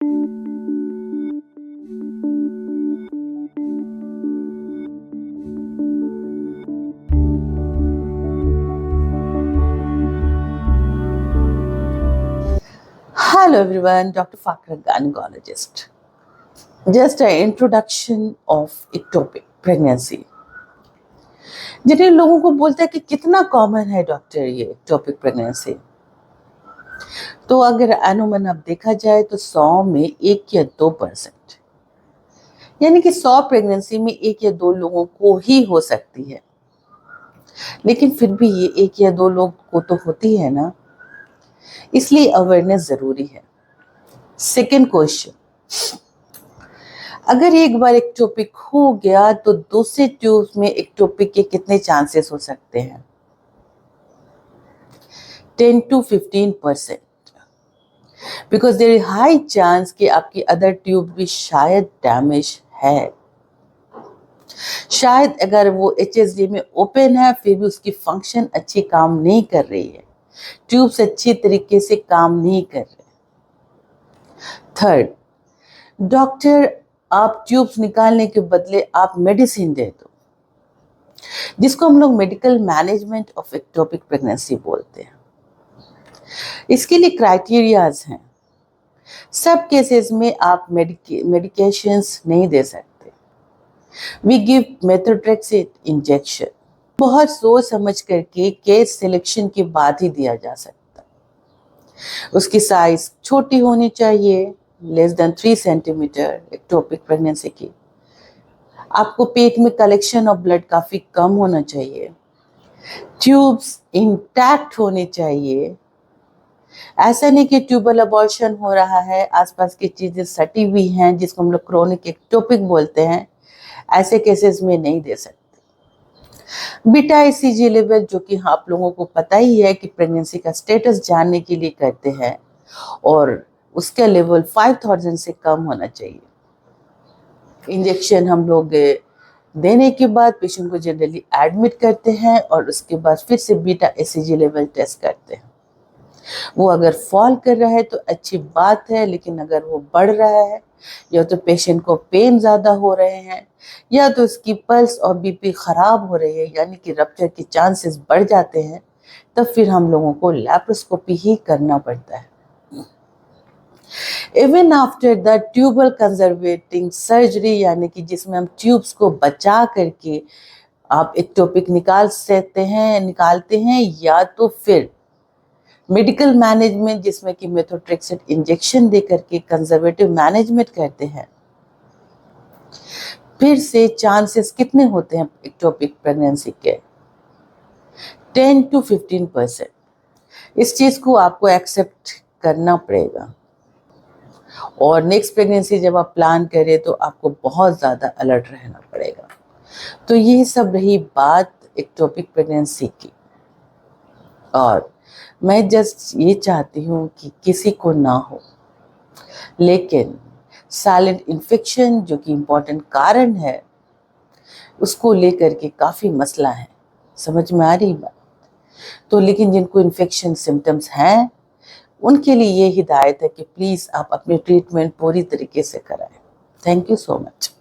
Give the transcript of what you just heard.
Hello everyone, Dr. Fakra, gynecologist. Just an introduction of ectopic pregnancy. जितने लोगों को बोलते हैं कि कितना कॉमन है डॉक्टर ये ectopic pregnancy, तो अगर अनुमान अब देखा जाए तो 100 में 1 या 2%, यानी कि 100 प्रेगनेंसी में 1 या 2 लोगों को ही हो सकती है। लेकिन फिर भी ये 1 या 2 लोग को तो होती है ना, इसलिए अवेयरनेस जरूरी है। सेकेंड क्वेश्चन, अगर एक बार एक्टोपिक हो गया तो दूसरे ट्यूब्स में एक्टोपिक के कितने चांसेस हो सकते हैं? 10 to 15%, because there is high chance कि आपकी अदर ट्यूब भी शायद डैमेज है। शायद अगर वो HSD में ओपन है फिर भी उसकी फंक्शन अच्छी काम नहीं कर रही है, ट्यूब्स अच्छी तरीके से काम नहीं कर रहे। थर्ड, डॉक्टर आप ट्यूब्स निकालने के बदले आप मेडिसिन दे दो, जिसको हम लोग medical management of ectopic pregnancy बोलते हैं। इसके लिए क्राइटेरियाज हैं। सब केसेस में आप मेडिकेशंस नहीं दे सकते। We give methotrexate injection. बहुत सोच समझ करके केस सिलेक्शन के बाद ही दिया जा सकता। उसकी साइज छोटी होनी चाहिए, less than 3 centimetre ectopic pregnancy की। आपको पेट में कलेक्शन ऑफ ब्लड काफी कम होना चाहिए। ट्यूब्स इंटैक्ट होनी चाहिए। ऐसा नहीं कि ट्यूबल अबॉर्शन हो रहा है, आसपास की चीजें सटी हुई हैं, जिसको हम लोग क्रोनिक एक्टोपिक बोलते हैं, ऐसे केसेस में नहीं दे सकते। बीटा ECG लेवल, जो कि आप लोगों को पता ही है कि प्रेगनेंसी का स्टेटस जानने के लिए करते हैं, और उसका लेवल 5000 से कम होना चाहिए। इंजेक्शन हम लोग देने के बाद पेशेंट को जनरली एडमिट करते हैं और उसके बाद फिर से बीटा ECG लेवल टेस्ट करते हैं। वो अगर फॉल कर रहा है तो अच्छी बात है, लेकिन अगर वो बढ़ रहा है या तो पेशेंट को पेन ज़्यादा हो रहे हैं या तो उसकी पल्स और BP खराब हो रही है, यानी कि रप्चर के चांसेस बढ़ जाते हैं, तब फिर हम लोगों को लैप्रोस्कोपी ही करना पड़ता है। Even after the tubal conserving surgery, यानी कि जिसमें हम ट्यूब्स को बचा करके आप एक्टोपिक निकालते हैं, या तो फिर मेडिकल मैनेजमेंट जिसमें कि मेथोट्रेक्सेट इंजेक्शन दे करके कंजर्वेटिव मैनेजमेंट करते हैं, फिर से चांसेस कितने होते हैं एक्टोपिक प्रेगनेंसी के? 10 to 15%। इस चीज को आपको एक्सेप्ट करना पड़ेगा, और नेक्स्ट प्रेगनेंसी जब आप प्लान करें तो आपको बहुत ज़्यादा अलर्ट रहना पड़ेगा। तो ये सब रही बात एक्टोपिक प्रेगनेंसी की, और मैं जस्ट ये चाहती हूँ कि किसी को ना हो, लेकिन साइलेंट इन्फेक्शन जो कि इम्पोर्टेंट कारण है, उसको लेकर के काफ़ी मसला है। समझ में आ रही बात? तो लेकिन जिनको इन्फेक्शन सिम्टम्स हैं उनके लिए ये हिदायत है कि प्लीज़ आप अपनी ट्रीटमेंट पूरी तरीके से कराएं। Thank you so much.